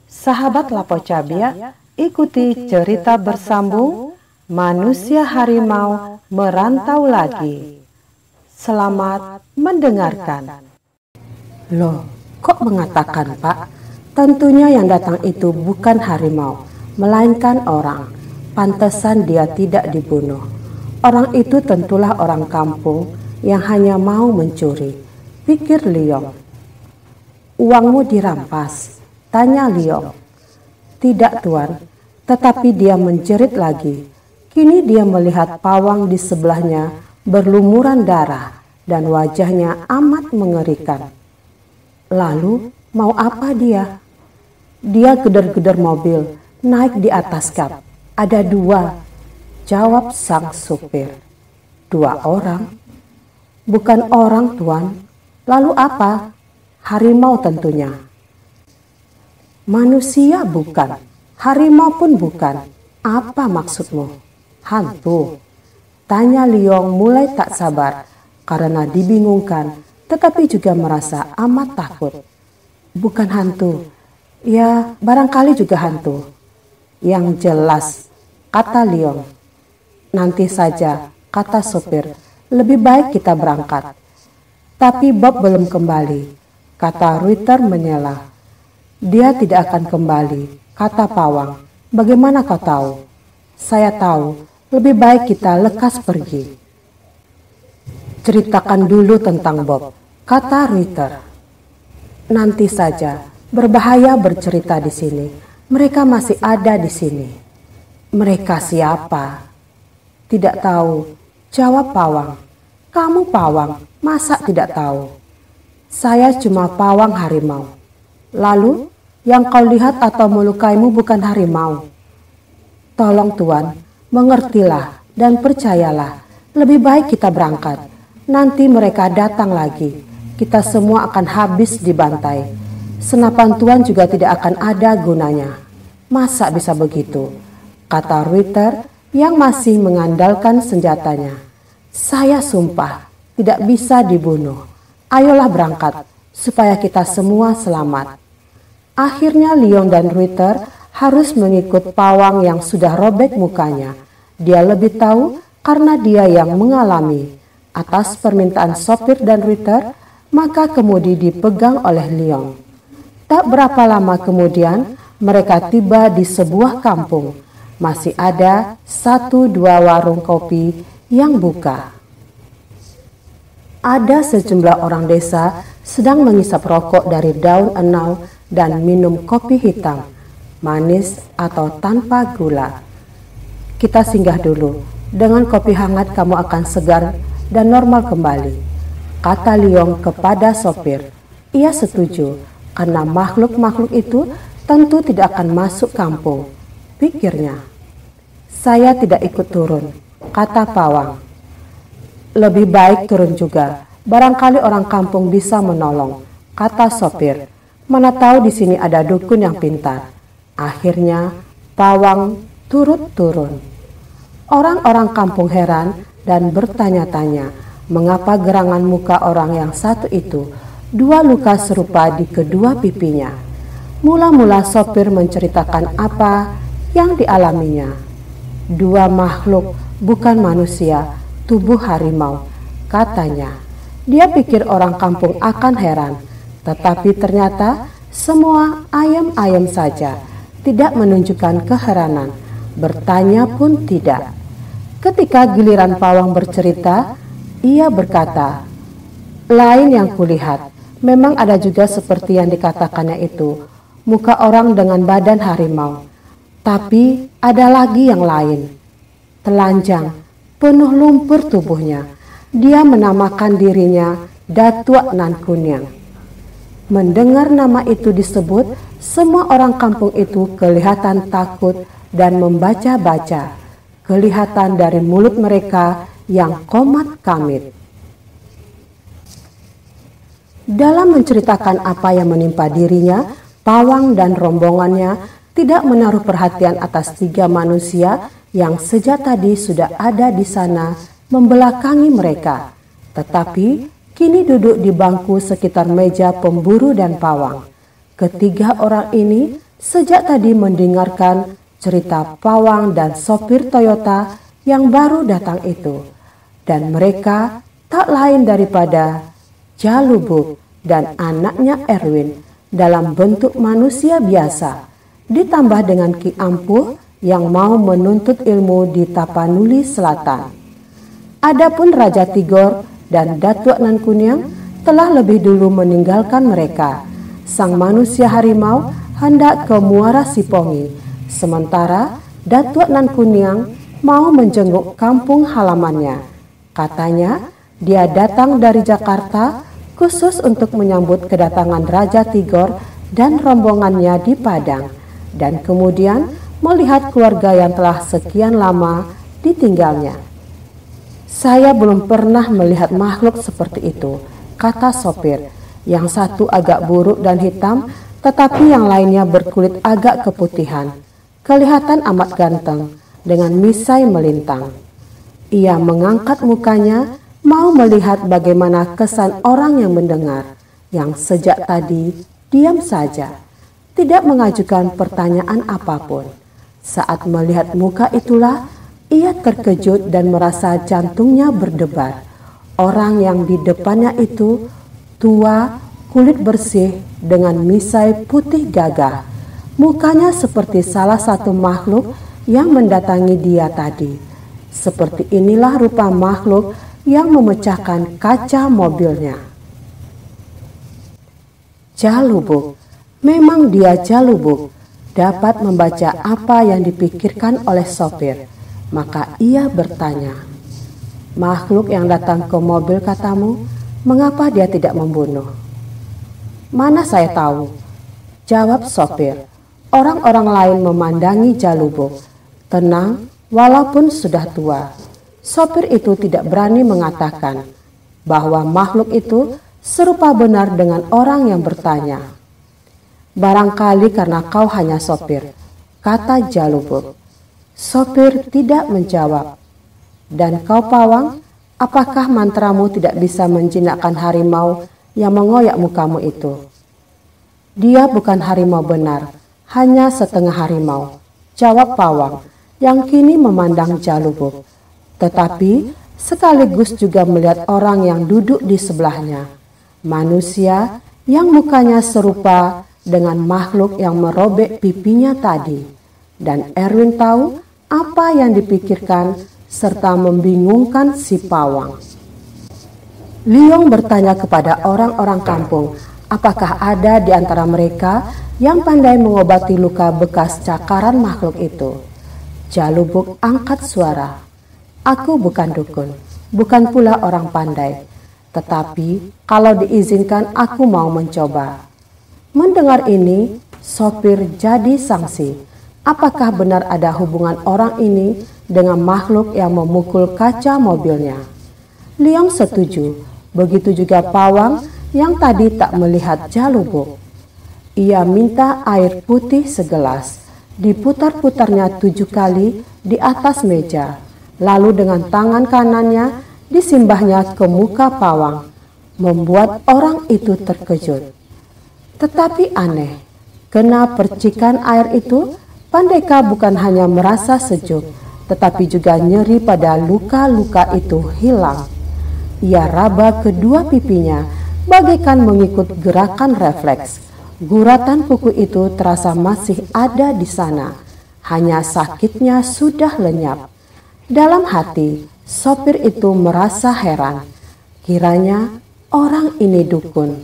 Sahabat Lapo Cabia, ikuti cerita bersambung Manusia Harimau Merantau Lagi. Selamat mendengarkan. Loh, kok mengatakan Pak? Tentunya yang datang itu bukan harimau, melainkan orang. Pantesan dia tidak dibunuh. Orang itu tentulah orang kampung yang hanya mau mencuri, pikir Liong. Uangmu dirampas, tanya Liong. Tidak Tuan, tetapi dia menjerit lagi. Kini dia melihat pawang di sebelahnya berlumuran darah dan wajahnya amat mengerikan. Lalu mau apa dia? Dia geder-geder mobil, naik di atas kap. Ada dua, jawab sang supir. Dua orang? Bukan orang Tuan. Lalu apa? Harimau tentunya. Manusia bukan, harimau pun bukan. Apa maksudmu? Hantu? Tanya Liong mulai tak sabar karena dibingungkan tetapi juga merasa amat takut. Bukan hantu, ya barangkali juga hantu. Yang jelas, kata Liong. Nanti saja, kata sopir, lebih baik kita berangkat. Tapi Bob belum kembali, kata Ruiter menyela. Dia tidak akan kembali, kata pawang. Bagaimana kau tahu? Saya tahu, lebih baik kita lekas pergi. Ceritakan dulu tentang Bob, kata Ruiter. Nanti saja, berbahaya bercerita di sini. Mereka masih ada di sini. Mereka siapa? Tidak tahu, jawab pawang. Kamu pawang, masa tidak tahu? Saya cuma pawang harimau. Lalu, yang kau lihat atau melukaimu bukan harimau. Tolong Tuan, mengertilah dan percayalah. Lebih baik kita berangkat. Nanti mereka datang lagi. Kita semua akan habis dibantai. Senapan Tuan juga tidak akan ada gunanya. Masa bisa begitu? Kata Ruiter yang masih mengandalkan senjatanya. Saya sumpah tidak bisa dibunuh. Ayolah berangkat supaya kita semua selamat. Akhirnya Liong dan Ruiter harus mengikut pawang yang sudah robek mukanya. Dia lebih tahu karena dia yang mengalami. Atas permintaan sopir dan Ruiter, maka kemudi dipegang oleh Liong. Tak berapa lama kemudian, mereka tiba di sebuah kampung. Masih ada 1-2 warung kopi yang buka. Ada sejumlah orang desa sedang mengisap rokok dari daun enau dan minum kopi hitam, manis atau tanpa gula. Kita singgah dulu, dengan kopi hangat kamu akan segar dan normal kembali, kata Liong kepada sopir. Ia setuju, karena makhluk-makhluk itu tentu tidak akan masuk kampung, pikirnya. Saya tidak ikut turun, kata pawang. Lebih baik turun juga, barangkali orang kampung bisa menolong, kata sopir. Mana tahu di sini ada dukun yang pintar. Akhirnya pawang turut turun. Orang-orang kampung heran dan bertanya-tanya mengapa gerangan muka orang yang satu itu 2 luka serupa di kedua pipinya. Mula-mula sopir menceritakan apa yang dialaminya. 2 makhluk bukan manusia, tubuh harimau, katanya. Dia pikir orang kampung akan heran, tetapi ternyata semua ayam-ayam saja, tidak menunjukkan keheranan, bertanya pun tidak. Ketika giliran pawang bercerita, ia berkata, lain yang kulihat, memang ada juga seperti yang dikatakannya itu, muka orang dengan badan harimau. Tapi ada lagi yang lain, telanjang, penuh lumpur tubuhnya. Dia menamakan dirinya Datuk Nan Kunyang. Mendengar nama itu disebut, semua orang kampung itu kelihatan takut dan membaca-baca. Kelihatan dari mulut mereka yang komat kamit. Dalam menceritakan apa yang menimpa dirinya, pawang dan rombongannya tidak menaruh perhatian atas 3 manusia yang sejak tadi sudah ada di sana membelakangi mereka, tetapi kini duduk di bangku sekitar meja pemburu dan pawang. Ketiga orang ini sejak tadi mendengarkan cerita pawang dan sopir Toyota yang baru datang itu, dan mereka tak lain daripada Jalubuk dan anaknya Erwin dalam bentuk manusia biasa, ditambah dengan Ki Ampuh yang mau menuntut ilmu di Tapanuli Selatan. Adapun Raja Tigor dan Datuk Nan Kuniang telah lebih dulu meninggalkan mereka. Sang manusia harimau hendak ke Muara Sipongi, sementara Datuk Nan Kuniang mau menjenguk kampung halamannya. Katanya dia datang dari Jakarta khusus untuk menyambut kedatangan Raja Tigor dan rombongannya di Padang, dan kemudian melihat keluarga yang telah sekian lama ditinggalnya. Saya belum pernah melihat makhluk seperti itu, kata sopir. Yang satu agak buruk dan hitam, tetapi yang lainnya berkulit agak keputihan. Kelihatan amat ganteng, dengan misai melintang. Ia mengangkat mukanya, mau melihat bagaimana kesan orang yang mendengar, yang sejak tadi diam saja, tidak mengajukan pertanyaan apapun. Saat melihat muka itulah, ia terkejut dan merasa jantungnya berdebar. Orang yang di depannya itu tua, kulit bersih dengan misai putih gagah. Mukanya seperti salah satu makhluk yang mendatangi dia tadi. Seperti inilah rupa makhluk yang memecahkan kaca mobilnya. Jalubuk, memang dia Jalubuk, dapat membaca apa yang dipikirkan oleh sopir. Maka ia bertanya, makhluk yang datang ke mobil katamu, mengapa dia tidak membunuh? Mana saya tahu, jawab sopir. Orang-orang lain memandangi Jalubuk, tenang walaupun sudah tua. Sopir itu tidak berani mengatakan bahwa makhluk itu serupa benar dengan orang yang bertanya. Barangkali karena kau hanya sopir, kata Jalubuk. Sopir tidak menjawab. Dan kau pawang, apakah mantramu tidak bisa menjinakkan harimau yang mengoyak mukamu itu? Dia bukan harimau benar, hanya setengah harimau, jawab pawang yang kini memandang Jalubuk, tetapi sekaligus juga melihat orang yang duduk di sebelahnya, manusia yang mukanya serupa dengan makhluk yang merobek pipinya tadi. Dan Erwin tahu apa yang dipikirkan serta membingungkan si pawang. Liong bertanya kepada orang-orang kampung, apakah ada di antara mereka yang pandai mengobati luka bekas cakaran makhluk itu. Jalubuk angkat suara, aku bukan dukun, bukan pula orang pandai, tetapi kalau diizinkan aku mau mencoba. Mendengar ini, sopir jadi sangsi. Apakah benar ada hubungan orang ini dengan makhluk yang memukul kaca mobilnya? Liong setuju, begitu juga pawang yang tadi tak melihat Jalubuk. Ia minta air putih segelas, diputar-putarnya 7 kali di atas meja, lalu dengan tangan kanannya disimbahnya ke muka pawang, membuat orang itu terkejut. Tetapi aneh, kena percikan air itu, Pandeka bukan hanya merasa sejuk, tetapi juga nyeri pada luka-luka itu hilang. Ia raba kedua pipinya, bagaikan mengikut gerakan refleks. Guratan kuku itu terasa masih ada di sana, hanya sakitnya sudah lenyap. Dalam hati, sopir itu merasa heran. Kiranya orang ini dukun.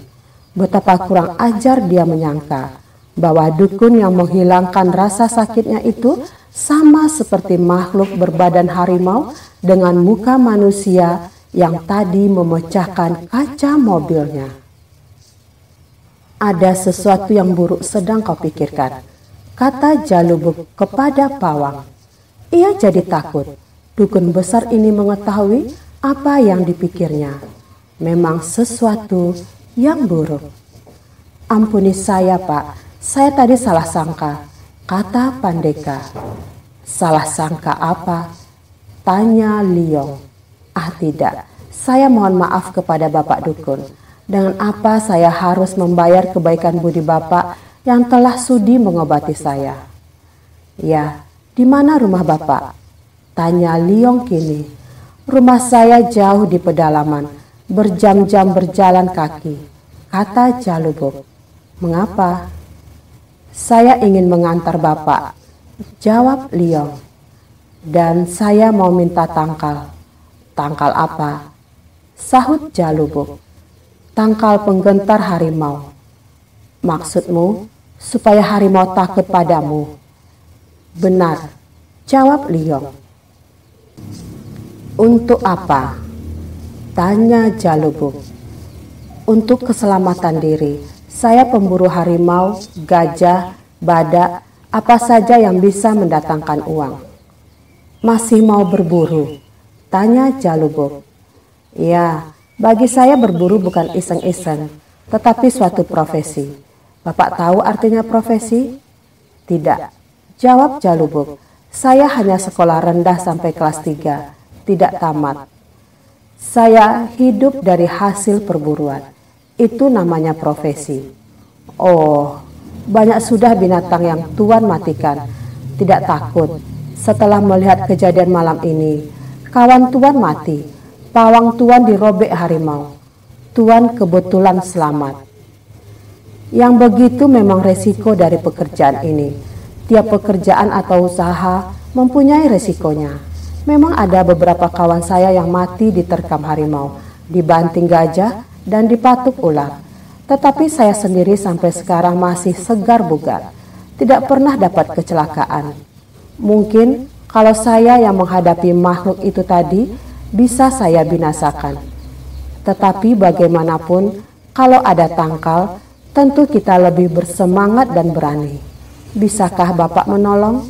Betapa kurang ajar dia menyangka bahwa dukun yang menghilangkan rasa sakitnya itu sama seperti makhluk berbadan harimau dengan muka manusia yang tadi memecahkan kaca mobilnya. Ada sesuatu yang buruk sedang kau pikirkan, kata Jalubuk kepada pawang. Ia jadi takut. Dukun besar ini mengetahui apa yang dipikirnya. Memang sesuatu yang buruk. Ampuni saya, Pak. Saya tadi salah sangka, kata Pandeka. Salah sangka apa? Tanya Liong. Ah tidak, saya mohon maaf kepada Bapak Dukun. Dengan apa saya harus membayar kebaikan budi Bapak yang telah sudi mengobati saya? Ya, di mana rumah Bapak? Tanya Liong kini. Rumah saya jauh di pedalaman, berjam-jam berjalan kaki, kata Jalubuk. Mengapa? Saya ingin mengantar Bapak, jawab Liong. Dan saya mau minta tangkal. Tangkal apa? Sahut Jalubuk. Tangkal penggentar harimau. Maksudmu supaya harimau takut padamu? Benar, jawab Liong. Untuk apa? Tanya Jalubuk. Untuk keselamatan diri. Saya pemburu harimau, gajah, badak, apa saja yang bisa mendatangkan uang. Masih mau berburu? Tanya Jalubuk. Ya, bagi saya berburu bukan iseng-iseng, tetapi suatu profesi. Bapak tahu artinya profesi? Tidak, jawab Jalubuk. Saya hanya sekolah rendah sampai kelas 3, tidak tamat. Saya hidup dari hasil perburuan. Itu namanya profesi. Oh, banyak sudah binatang yang Tuan matikan. Tidak takut. Setelah melihat kejadian malam ini, kawan Tuan mati. Pawang Tuan dirobek harimau. Tuan kebetulan selamat. Yang begitu memang resiko dari pekerjaan ini. Tiap pekerjaan atau usaha mempunyai resikonya. Memang ada beberapa kawan saya yang mati diterkam harimau, dibanting gajah, dan dipatuk ular. Tetapi saya sendiri sampai sekarang masih segar bugar, tidak pernah dapat kecelakaan. Mungkin kalau saya yang menghadapi makhluk itu tadi, bisa saya binasakan. Tetapi bagaimanapun, kalau ada tangkal, tentu kita lebih bersemangat dan berani. Bisakah Bapak menolong?